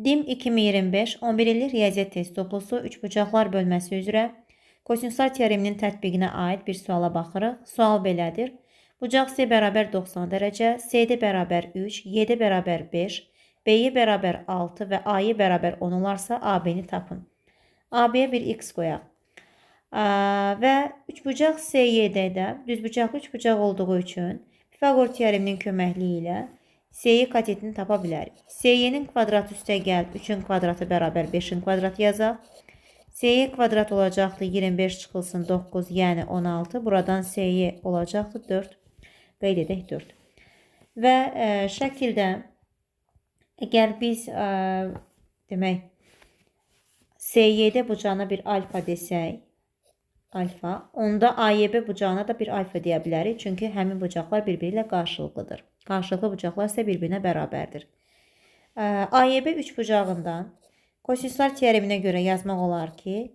DİM 2025 11 illik riyaziyyat test toplusu 3 bucaqlar bölməsi üzrə kosinuslar teoreminin tətbiqinə aid bir suala baxırıq. Sual belədir. Bucaq C bərabər 90 dərəcə, CD bərabər 3, YD bərabər 5, BY bərabər 6 və AY bərabər 10 olarsa AB-ni tapın. AB-yə bir x qoyaq. Və üçbucaq CYD-də düzbucaqlı üçbucaq olduğu üçün Pifaqor teoreminin köməkliyi ilə CY katetini tapa bilərik. CY-nin kvadratı üstəgəl 3-ün kvadratı bərabər 5-in kvadratı yazaq. CY kvadrat olacaqdır 25 çıxılsın 9, yəni 16. Buradan CY olacaqdır 4. Qeyd edək 4. Və şəkildə əgər biz demək CY-də bucağına bir alfa desək, alfa, onda AYB bucağına da bir alfa deyə bilərik. Çünki həmin bucaqlar bir-biri ilə qarşılıqlıdır. Qarşılıqlı bucaqlar isə bir-birinə bərabərdir. AYB üç bucağından kosinuslar teoreminə görə yazmaq olar ki,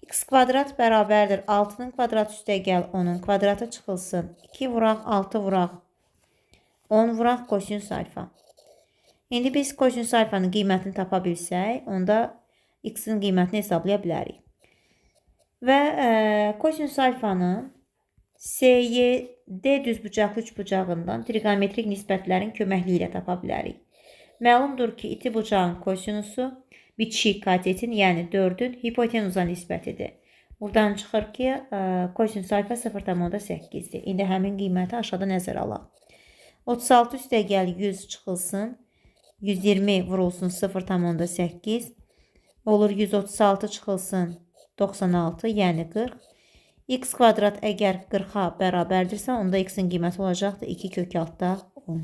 x kvadrat bərabərdir 6-nın kvadratı üstəgəl 10-un kvadratı çıxılsın. 2 vuraq, 6 vuraq, 10 vuraq kosinus alfa. İndi biz kosinus alfanın qiymətini tapa bilsək, onda x-in qiymətini hesablaya bilərik. Və kosinus alfanın CYD düzbucaqlı üçbucağından trigonometrik nisbətlərin köməkliyi ilə tapa bilərik. Məlumdur ki, iti bucağın kosinusu bitişik katetin, yəni 4-ün hipotenuza nisbətidir. Buradan çıxır ki, kosinus alfa 0,8-dir. İndi həmin qiyməti aşağıda nəzərə alaq. 36 üstəgəl 100 çıxılsın, 120 vurulsun 0,8 olur, 136 çıxılsın 96, yəni 40. X kvadrat əgər 40-a bərabərdirsə, onda x-in qiyməti olacaqdır 2 kök altda 10.